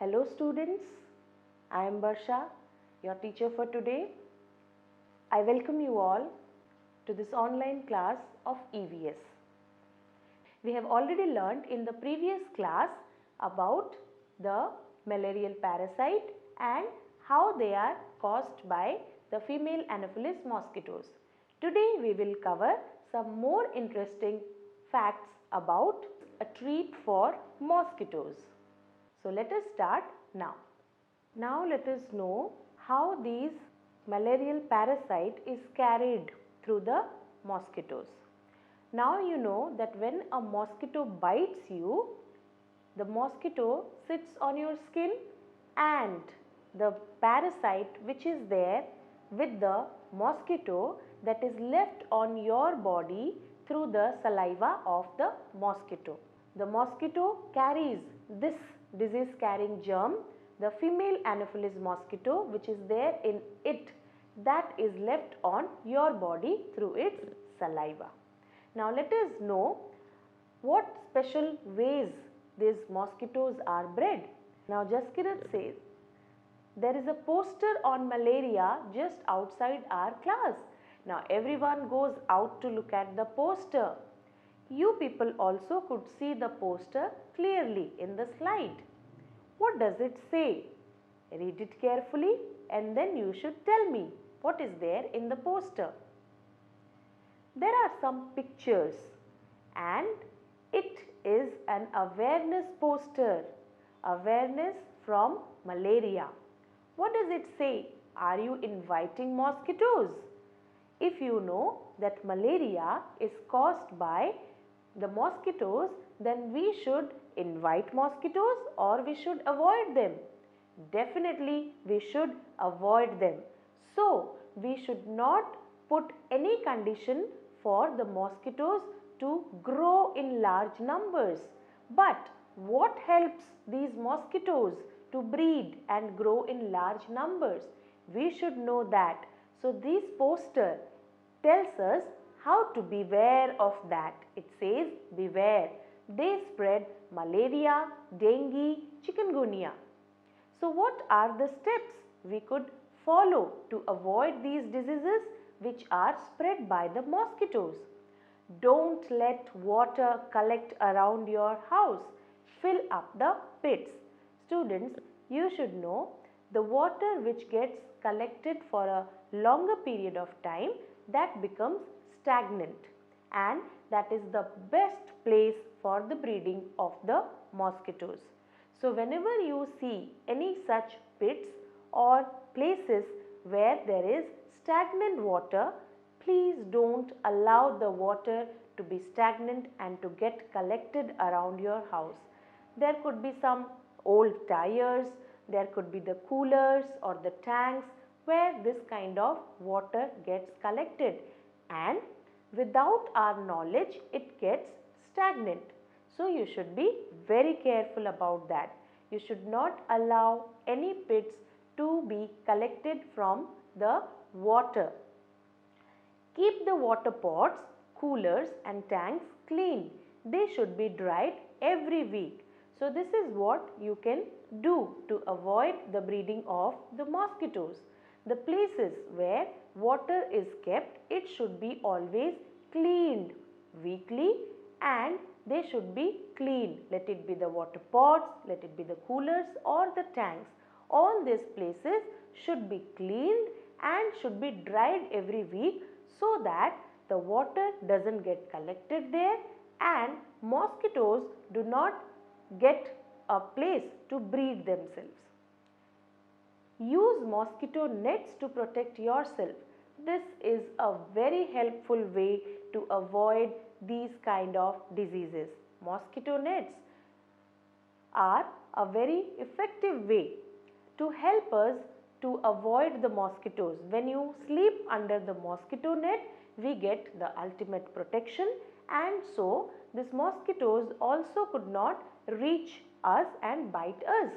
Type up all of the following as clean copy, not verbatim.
Hello students, I am Barsha, your teacher for today. I welcome you all to this online class of EVS. We have already learnt in the previous class about the malarial parasite and how they are caused by the female Anopheles mosquitoes. Today we will cover some more interesting facts about a treat for mosquitoes. So let us start now. Now let us know how these malarial parasite is carried through the mosquitoes. Now you know that when a mosquito bites you, the mosquito sits on your skin and the parasite which is there with the mosquito that is left on your body through the saliva of the mosquito. The mosquito carries this disease carrying germ, the female Anopheles mosquito which is there in it, that is left on your body through its saliva. Now let us know what special ways these mosquitoes are bred. Now Jaskirat says, there is a poster on malaria just outside our class. Now everyone goes out to look at the poster. You people also could see the poster clearly in the slide. What does it say? Read it carefully and then you should tell me what is there in the poster. There are some pictures and it is an awareness poster. Awareness from malaria. What does it say? Are you inviting mosquitoes? If you know that malaria is caused by the mosquitoes, then we should invite mosquitoes or we should avoid them. Definitely we should avoid them. So we should not put any condition for the mosquitoes to grow in large numbers. But what helps these mosquitoes to breed and grow in large numbers? We should know that. So this poster tells us how to beware of that. It says beware. They spread malaria, dengue, chikungunya. So what are the steps we could follow to avoid these diseases which are spread by the mosquitoes? Don't let water collect around your house. Fill up the pits. Students, you should know the water which gets collected for a longer period of time, that becomes stagnant, and that is the best place for the breeding of the mosquitoes. So whenever you see any such pits or places where there is stagnant water, please don't allow the water to be stagnant and to get collected around your house. There could be some old tires, there could be the coolers or the tanks where this kind of water gets collected, and without our knowledge it gets stagnant. So you should be very careful about that. You should not allow any pits to be collected from the water. Keep the water pots, coolers and tanks clean. They should be dried every week. So this is what you can do to avoid the breeding of the mosquitoes. The places where water is kept, it should be always cleaned weekly and they should be clean. Let it be the water pots, let it be the coolers or the tanks. All these places should be cleaned and should be dried every week so that the water doesn't get collected there and mosquitoes do not get a place to breed themselves. Use mosquito nets to protect yourself. This is a very helpful way to avoid these kind of diseases. Mosquito nets are a very effective way to help us to avoid the mosquitoes. When you sleep under the mosquito net, we get the ultimate protection, and so these mosquitoes also could not reach us and bite us.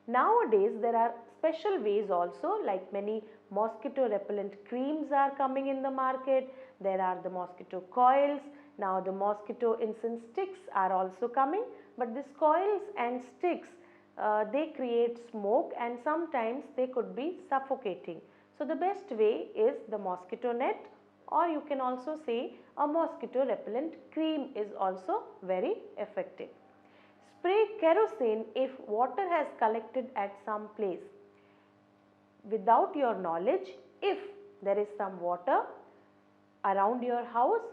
Nowadays there are special ways also, like many mosquito repellent creams are coming in the market. There are the mosquito coils. Now the mosquito incense sticks are also coming, but these coils and sticks, they create smoke and sometimes they could be suffocating. So the best way is the mosquito net, or you can also say a mosquito repellent cream is also very effective. Spray kerosene if water has collected at some place. Without your knowledge, if there is some water around your house,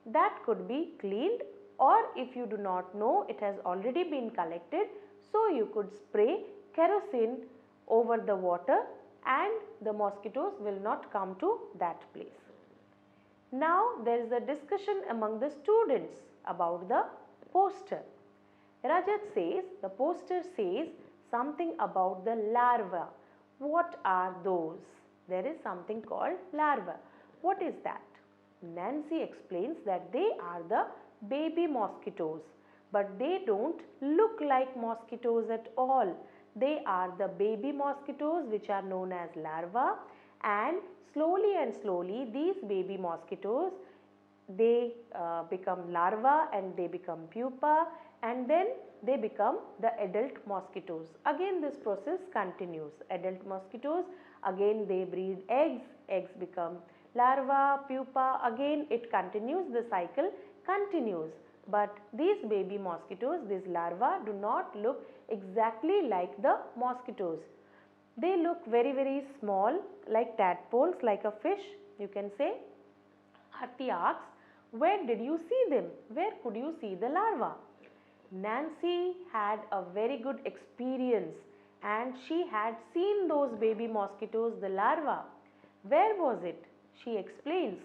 that could be cleaned, or if you do not know it has already been collected, so you could spray kerosene over the water and the mosquitoes will not come to that place. Now there is a discussion among the students about the poster. Rajat says, the poster says something about the larva. What are those? There is something called larva. What is that? Nancy explains that they are the baby mosquitoes, but they don't look like mosquitoes at all. They are the baby mosquitoes which are known as larvae, and slowly these baby mosquitoes, they become larvae and they become pupa, and then they become the adult mosquitoes. Again this process continues. Adult mosquitoes, again they breed eggs, eggs become larva, pupa, again it continues, the cycle continues. But these baby mosquitoes, these larvae do not look exactly like the mosquitoes. They look very small, like tadpoles, like a fish, you can say. Harti asks, where did you see them? Where could you see the larva? Nancy had a very good experience and she had seen those baby mosquitoes, the larva. Where was it? She explains,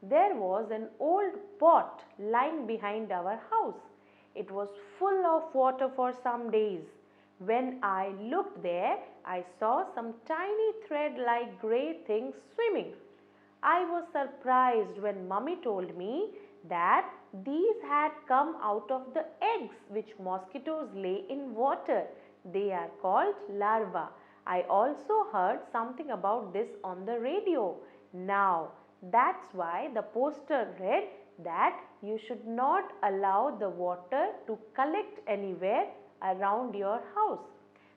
there was an old pot lying behind our house. It was full of water for some days. When I looked there, I saw some tiny thread-like grey things swimming. I was surprised when Mummy told me that these had come out of the eggs which mosquitoes lay in water. They are called larvae. I also heard something about this on the radio. Now, that's why the poster read that you should not allow the water to collect anywhere around your house.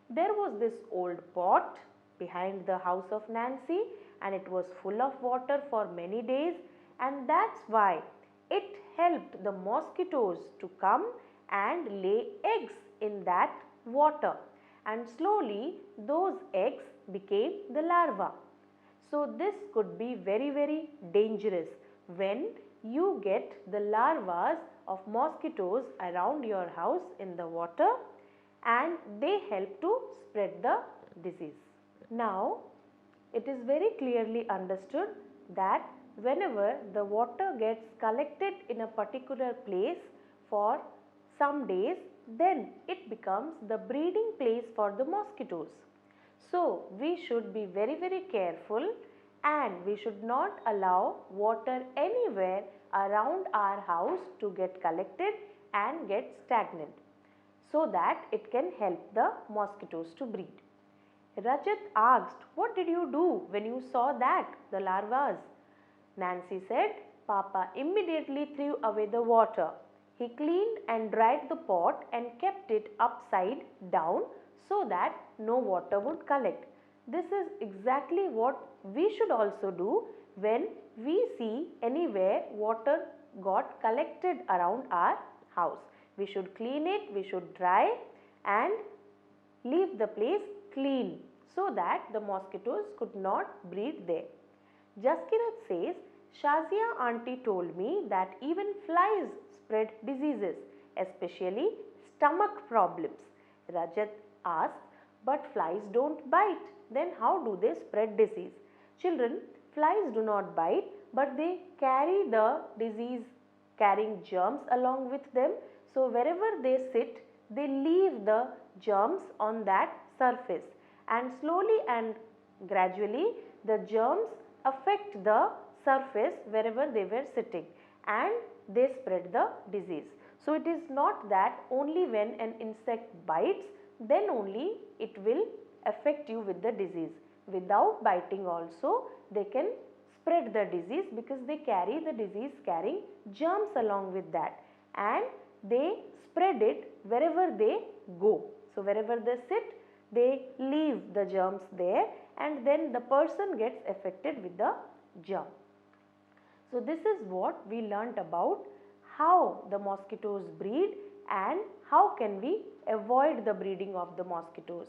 There was this old pot behind the house of Nancy and it was full of water for many days, and that's why it helped the mosquitoes to come and lay eggs in that water, and slowly those eggs became the larvae. So this could be very dangerous when you get the larvae of mosquitoes around your house in the water, and they help to spread the disease. Now it is very clearly understood that whenever the water gets collected in a particular place for some days, then it becomes the breeding place for the mosquitoes. So we should be very careful, and we should not allow water anywhere around our house to get collected and get stagnant, so that it can help the mosquitoes to breed. Rajat asked, what did you do when you saw that, the larvae? Nancy said, Papa immediately threw away the water. He cleaned and dried the pot and kept it upside down so that no water would collect. This is exactly what we should also do when we see anywhere water got collected around our house. We should clean it, we should dry and leave the place clean so that the mosquitoes could not breed there. Jaskirat says, Shazia auntie told me that even flies spread diseases, especially stomach problems. Rajat asked, but flies don't bite. Then how do they spread disease? Children, flies do not bite, but they carry the disease carrying germs along with them. So wherever they sit, they leave the germs on that surface, and slowly and gradually the germs affect the surface wherever they were sitting and they spread the disease. So it is not that only when an insect bites, then only it will affect you with the disease. Without biting also they can spread the disease, because they carry the disease carrying germs along with that, and they spread it wherever they go. So wherever they sit, they leave the germs there, and then the person gets affected with the germ. So this is what we learnt about how the mosquitoes breed and how can we avoid the breeding of the mosquitoes.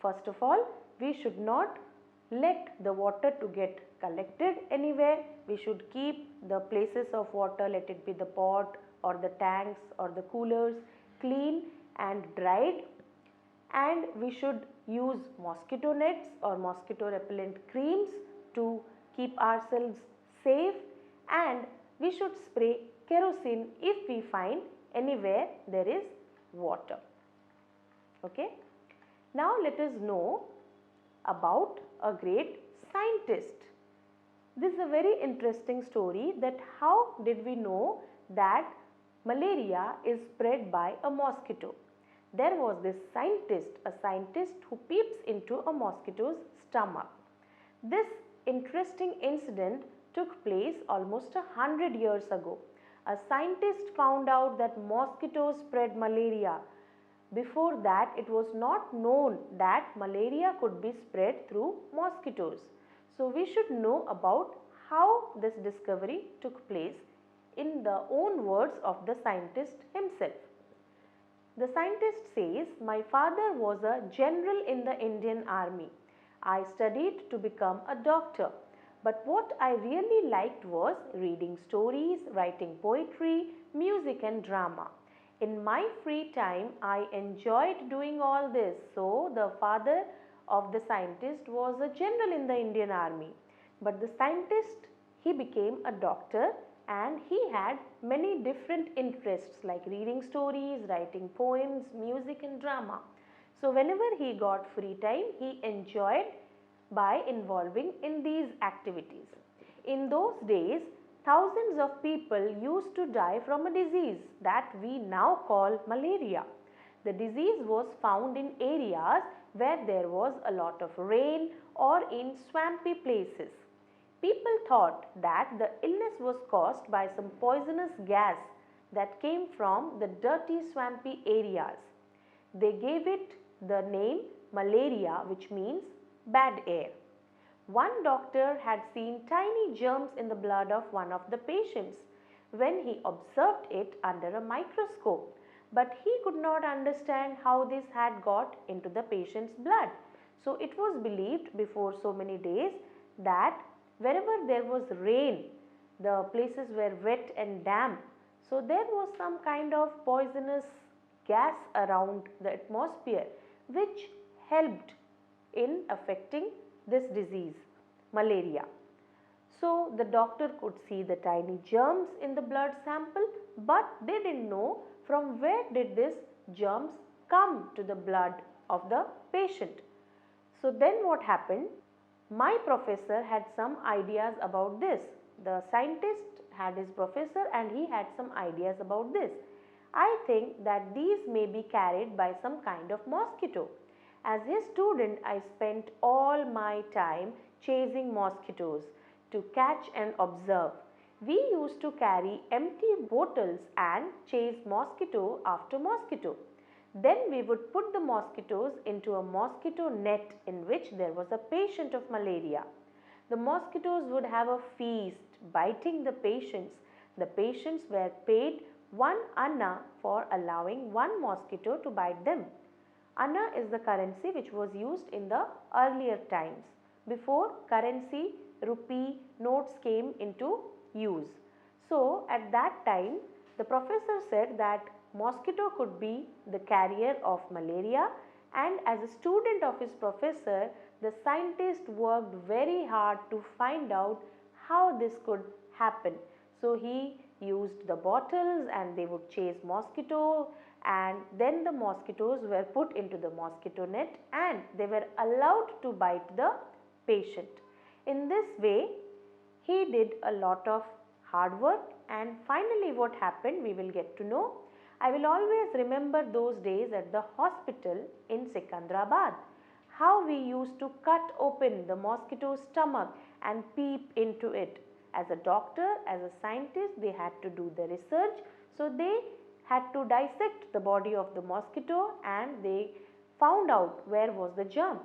First of all, we should not let the water to get collected anywhere. We should keep the places of water, let it be the pot or the tanks or the coolers, clean and dried, and we should use mosquito nets or mosquito repellent creams to keep ourselves safe, and we should spray kerosene if we find anywhere there is water. Okay. Now let us know about a great scientist. This is a very interesting story, that how did we know that malaria is spread by a mosquito. There was this scientist, a scientist who peeps into a mosquito's stomach. This interesting incident took place almost 100 years ago. A scientist found out that mosquitoes spread malaria. Before that, it was not known that malaria could be spread through mosquitoes. So we should know about how this discovery took place in the own words of the scientist himself. The scientist says, "My father was a general in the Indian army. I studied to become a doctor. But what I really liked was reading stories, writing poetry, music and drama. In my free time, I enjoyed doing all this." So the father of the scientist was a general in the Indian army. But the scientist, he became a doctor, and he had many different interests like reading stories, writing poems, music and drama. So whenever he got free time, he enjoyed by involving in these activities. In those days, thousands of people used to die from a disease that we now call malaria. The disease was found in areas where there was a lot of rain or in swampy places. People thought that the illness was caused by some poisonous gas that came from the dirty swampy areas. They gave it the name malaria, which means bad air. One doctor had seen tiny germs in the blood of one of the patients when he observed it under a microscope, but he could not understand how this had got into the patient's blood. So it was believed before so many days that wherever there was rain, the places were wet and damp, so there was some kind of poisonous gas around the atmosphere which helped in affecting this disease, malaria. So the doctor could see the tiny germs in the blood sample, but they didn't know from where did these germs come to the blood of the patient. So then what happened? My professor had some ideas about this. The scientist had his professor and he had some ideas about this. I think that these may be carried by some kind of mosquito. As his student, I spent all my time chasing mosquitoes to catch and observe. We used to carry empty bottles and chase mosquito after mosquito. Then we would put the mosquitoes into a mosquito net in which there was a patient of malaria. The mosquitoes would have a feast, biting the patients. The patients were paid 1 anna for allowing one mosquito to bite them. Anna is the currency which was used in the earlier times, before currency, rupee, notes came into use. So at that time, the professor said that mosquito could be the carrier of malaria, and as a student of his professor, the scientist worked very hard to find out how this could happen. So he used the bottles and they would chase mosquito, and then the mosquitoes were put into the mosquito net and they were allowed to bite the patient. In this way, he did a lot of hard work, and finally what happened we will get to know. I will always remember those days at the hospital in Secunderabad, how we used to cut open the mosquito's stomach and peep into it. As a doctor, as a scientist, they had to do the research, so they had to dissect the body of the mosquito and they found out where was the germ.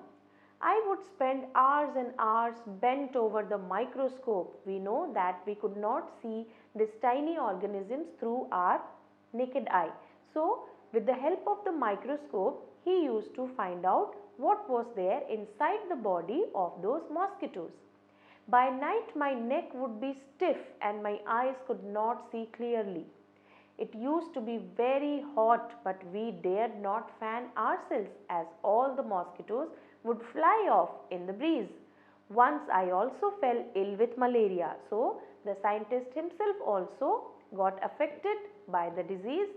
I would spend hours and hours bent over the microscope. We know that we could not see these tiny organisms through our naked eye. So, with the help of the microscope, he used to find out what was there inside the body of those mosquitoes. By night, my neck would be stiff and my eyes could not see clearly. It used to be very hot, but we dared not fan ourselves as all the mosquitoes would fly off in the breeze. Once I also fell ill with malaria, so the scientist himself also got affected by the disease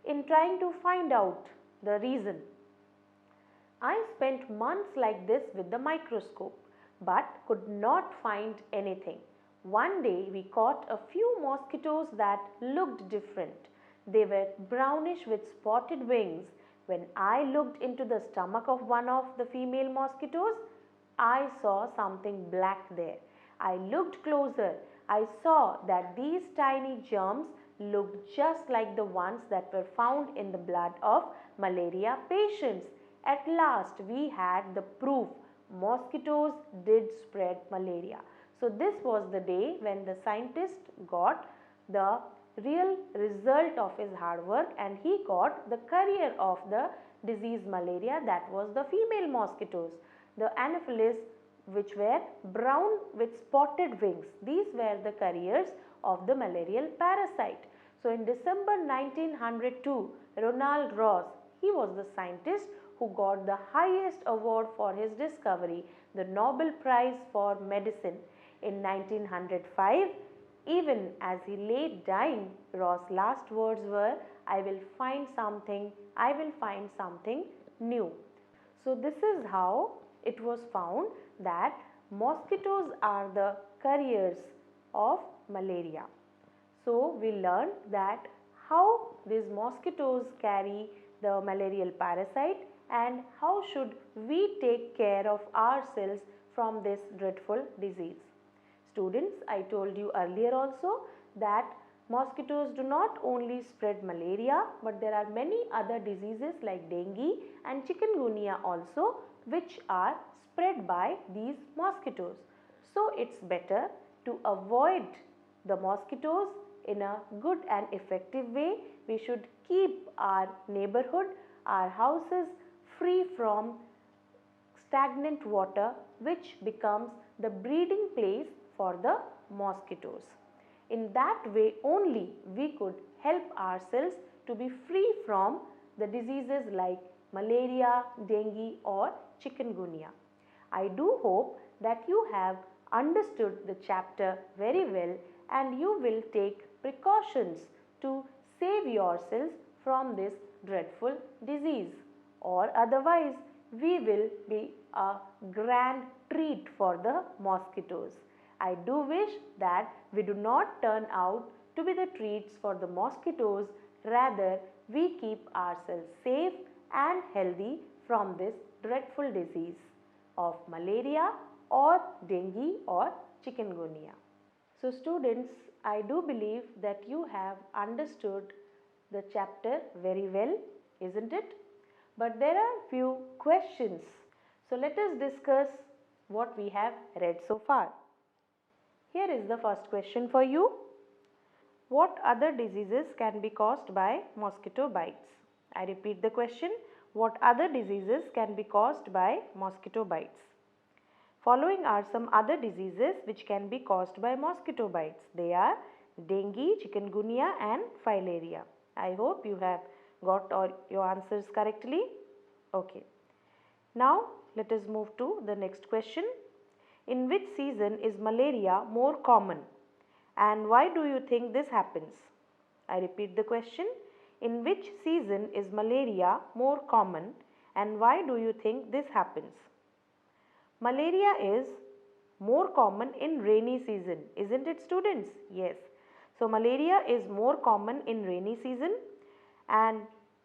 in trying to find out the reason. I spent months like this with the microscope but could not find anything. One day we caught a few mosquitoes that looked different. They were brownish with spotted wings. When I looked into the stomach of one of the female mosquitoes, I saw something black there. I looked closer. I saw that these tiny germs looked just like the ones that were found in the blood of malaria patients. At last we had the proof. Mosquitoes did spread malaria. So this was the day when the scientist got the real result of his hard work and he got the carrier of the disease malaria, that was the female mosquitoes, the Anopheles, which were brown with spotted wings. These were the carriers of the malarial parasite. So in December 1902, Ronald Ross, he was the scientist who got the highest award for his discovery, the Nobel Prize for Medicine. In 1905, even as he lay dying, Ross' last words were, I will find something new. So this is how it was found that mosquitoes are the carriers of malaria. So we learned that how these mosquitoes carry the malarial parasite and how should we take care of ourselves from this dreadful disease. Students, I told you earlier also that mosquitoes do not only spread malaria, but there are many other diseases like dengue and chikungunya also, which are spread by these mosquitoes. So it's better to avoid the mosquitoes in a good and effective way. We should keep our neighborhood, our houses free from stagnant water, which becomes the breeding place for the mosquitoes. In that way only we could help ourselves to be free from the diseases like malaria, dengue or chikungunya. I do hope that you have understood the chapter very well and you will take precautions to save yourselves from this dreadful disease, or otherwise we will be a grand treat for the mosquitoes. I do wish that we do not turn out to be the treats for the mosquitoes, rather we keep ourselves safe and healthy from this dreadful disease of malaria or dengue or chikungunya. So students, I do believe that you have understood the chapter very well, isn't it? But there are few questions. So let us discuss what we have read so far. Here is the first question for you. What other diseases can be caused by mosquito bites? I repeat the question. What other diseases can be caused by mosquito bites? Following are some other diseases which can be caused by mosquito bites. They are dengue, chikungunya and filaria. I hope you have got all your answers correctly. Okay. Now let us move to the next question. In which season is malaria more common and why do you think this happens? I repeat the question. In which season is malaria more common and why do you think this happens? Malaria is more common in rainy season, isn't it students? Yes. So malaria is more common in rainy season, and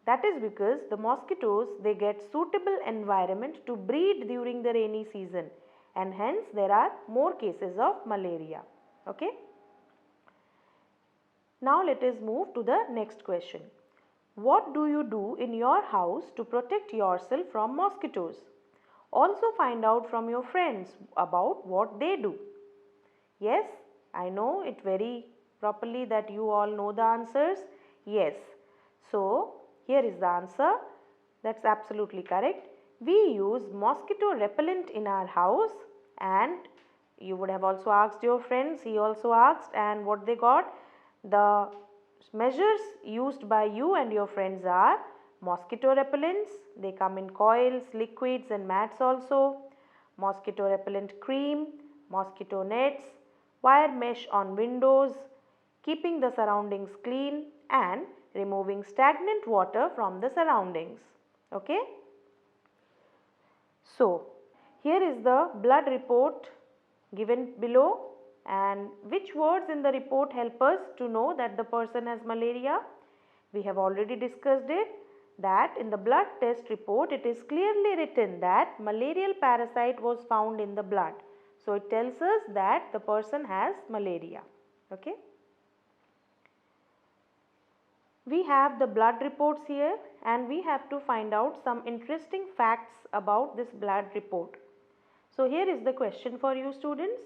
that is because the mosquitoes, they get suitable environment to breed during the rainy season, and hence there are more cases of malaria. Okay. Now let us move to the next question. What do you do in your house to protect yourself from mosquitoes? Also find out from your friends about what they do. Yes, I know it very properly that you all know the answers. Yes. So, here is the answer. That's absolutely correct. We use mosquito repellent in our house, and you would have also asked your friends, he also asked, and what they got. The measures used by you and your friends are mosquito repellents. They come in coils, liquids and mats also. Mosquito repellent cream, mosquito nets, wire mesh on windows, keeping the surroundings clean and removing stagnant water from the surroundings. Okay. So, here is the blood report given below, and which words in the report help us to know that the person has malaria? We have already discussed it, that in the blood test report it is clearly written that malarial parasite was found in the blood. So, it tells us that the person has malaria. Okay. We have the blood reports here, and we have to find out some interesting facts about this blood report. So, here is the question for you students.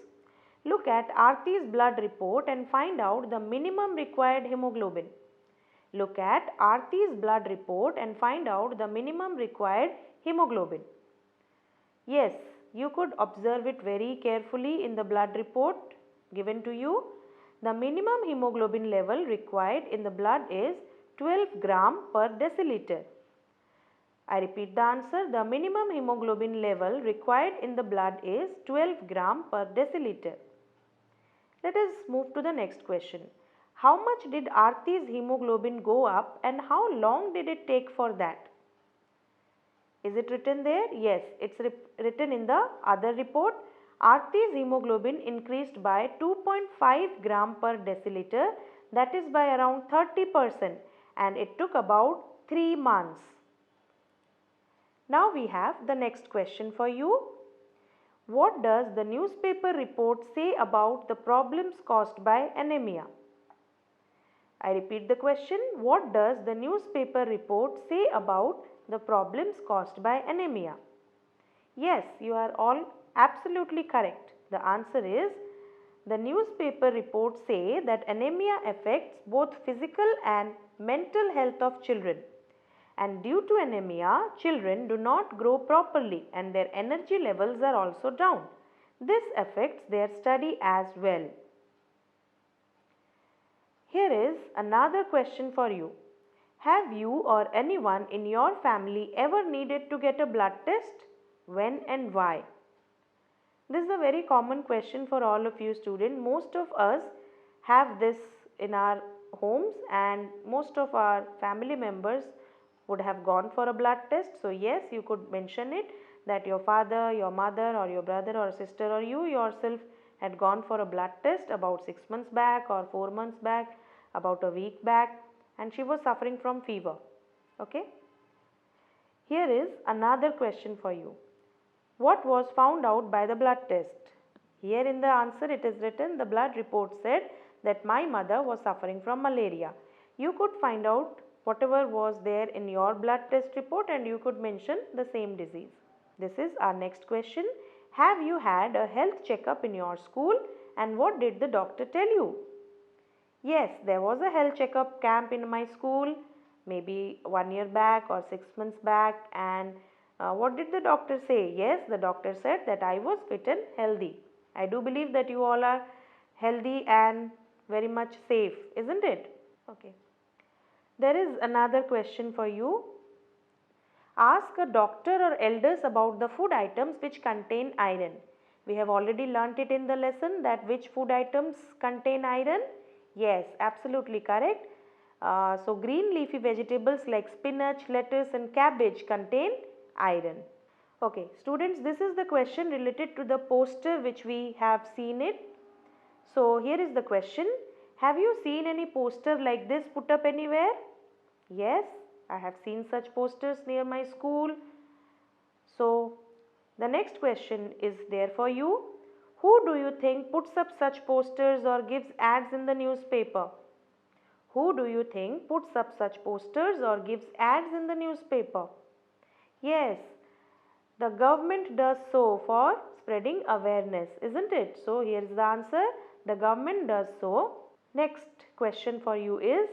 Look at Aarti's blood report and find out the minimum required hemoglobin. Look at Aarti's blood report and find out the minimum required hemoglobin. Yes, you could observe it very carefully in the blood report given to you. The minimum hemoglobin level required in the blood is 12 gram per deciliter. I repeat the answer. The minimum hemoglobin level required in the blood is 12 gram per deciliter. Let us move to the next question. How much did Aarti's hemoglobin go up and how long did it take for that? Is it written there? Yes, it's written in the other report. Aarti's hemoglobin increased by 2.5 gram per deciliter, that is by around 30%, and it took about 3 months. Now we have the next question for you. What does the newspaper report say about the problems caused by anemia? I repeat the question. What does the newspaper report say about the problems caused by anemia? Yes, you are all absolutely correct. The answer is, the newspaper reports say that anemia affects both physical and mental health of children. And due to anemia, children do not grow properly and their energy levels are also down. This affects their study as well. Here is another question for you. Have you or anyone in your family ever needed to get a blood test? When and why? This is a very common question for all of you students. Most of us have this in our homes, and most of our family members would have gone for a blood test. So yes, you could mention it that your father, your mother or your brother or sister or you yourself had gone for a blood test about 6 months back or 4 months back, about a week back, and she was suffering from fever. Okay. Here is another question for you. What was found out by the blood test? Here in the answer it is written, the blood report said that my mother was suffering from malaria. You could find out whatever was there in your blood test report and you could mention the same disease. This is our next question. Have you had a health checkup in your school and what did the doctor tell you? Yes, there was a health checkup camp in my school maybe 1 year back or 6 months back, and what did the doctor say? Yes, the doctor said that I was fit and healthy. I do believe that you all are healthy and very much safe, isn't it? Okay. There is another question for you. Ask a doctor or elders about the food items which contain iron. We have already learnt it in the lesson that which food items contain iron. Yes, absolutely correct. So, green leafy vegetables like spinach, lettuce and cabbage contain iron. Okay, students, this is the question related to the poster which we have seen it. So, here is the question. Have you seen any poster like this put up anywhere? Yes, I have seen such posters near my school. So, the next question is there for you. Who do you think puts up such posters or gives ads in the newspaper? Who do you think puts up such posters or gives ads in the newspaper? Yes, the government does so for spreading awareness, isn't it? So here is the answer. The government does so. Next question for you is,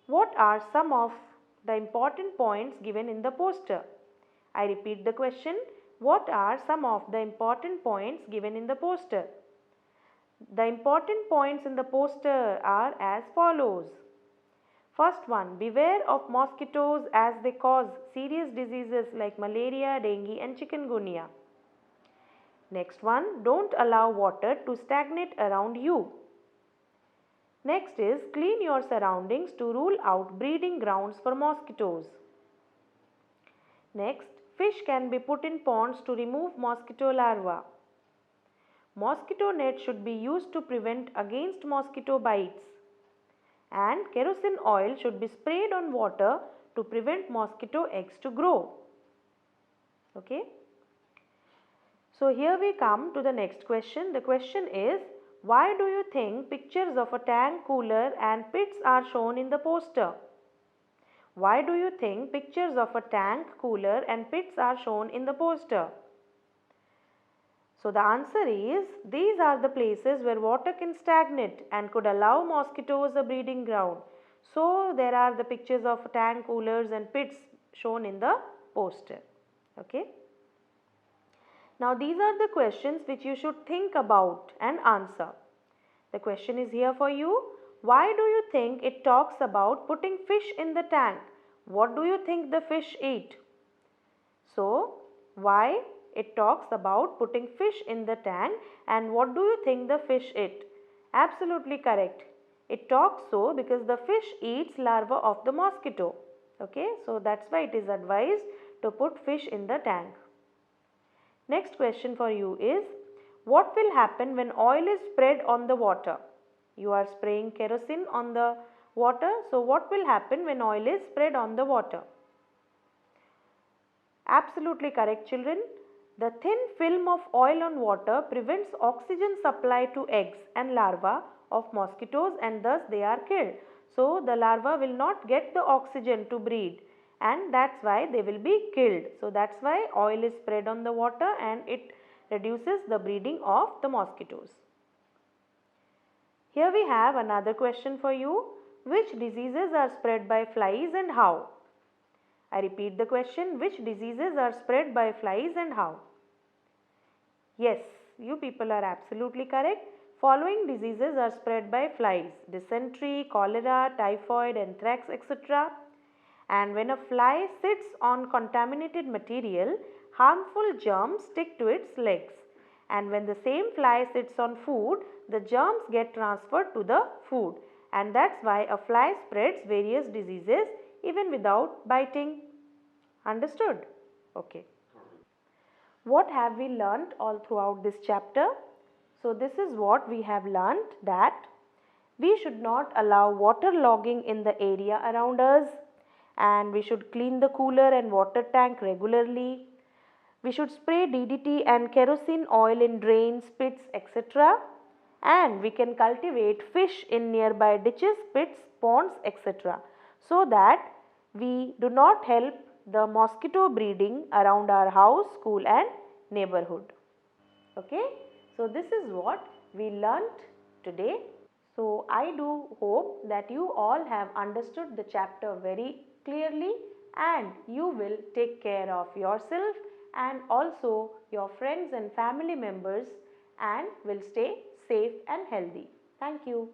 what are some of the important points given in the poster? I repeat the question. What are some of the important points given in the poster? The important points in the poster are as follows. First one, beware of mosquitoes as they cause serious diseases like malaria, dengue and chikungunya. Next one, don't allow water to stagnate around you. Next is, clean your surroundings to rule out breeding grounds for mosquitoes. Next, fish can be put in ponds to remove mosquito larvae. Mosquito net should be used to prevent against mosquito bites. And kerosene oil should be sprayed on water to prevent mosquito eggs to grow. Okay. So here we come to the next question. The question is, why do you think pictures of a tank, cooler and pits are shown in the poster? Why do you think pictures of a tank, cooler and pits are shown in the poster? So the answer is, these are the places where water can stagnate and could allow mosquitoes a breeding ground. So there are the pictures of tank, coolers and pits shown in the poster. Okay. Now these are the questions which you should think about and answer. The question is here for you. Why do you think it talks about putting fish in the tank? What do you think the fish eat? So why it talks about putting fish in the tank and what do you think the fish eat? Absolutely correct. It talks so because the fish eats larvae of the mosquito. Okay, so that's why it is advised to put fish in the tank. Next question for you is, what will happen when oil is spread on the water? You are spraying kerosene on the water. So what will happen when oil is spread on the water? Absolutely correct, children. The thin film of oil on water prevents oxygen supply to eggs and larvae of mosquitoes and thus they are killed. So the larvae will not get the oxygen to breed and that's why they will be killed. So that's why oil is spread on the water and it reduces the breeding of the mosquitoes. Here we have another question for you. Which diseases are spread by flies and how? I repeat the question, which diseases are spread by flies and how? Yes, you people are absolutely correct. Following diseases are spread by flies: dysentery, cholera, typhoid, anthrax, etc. And when a fly sits on contaminated material, harmful germs stick to its legs. And when the same fly sits on food, the germs get transferred to the food. And that's why a fly spreads various diseases even without biting. Understood? Okay. What have we learnt all throughout this chapter? So this is what we have learnt, that we should not allow water logging in the area around us and we should clean the cooler and water tank regularly. We should spray DDT and kerosene oil in drains, pits, etc. And we can cultivate fish in nearby ditches, pits, ponds, etc. so that we do not help the mosquito breeding around our house, school and neighborhood. Okay, so this is what we learnt today. So I do hope that you all have understood the chapter very clearly and you will take care of yourself and also your friends and family members and will stay safe and healthy. Thank you.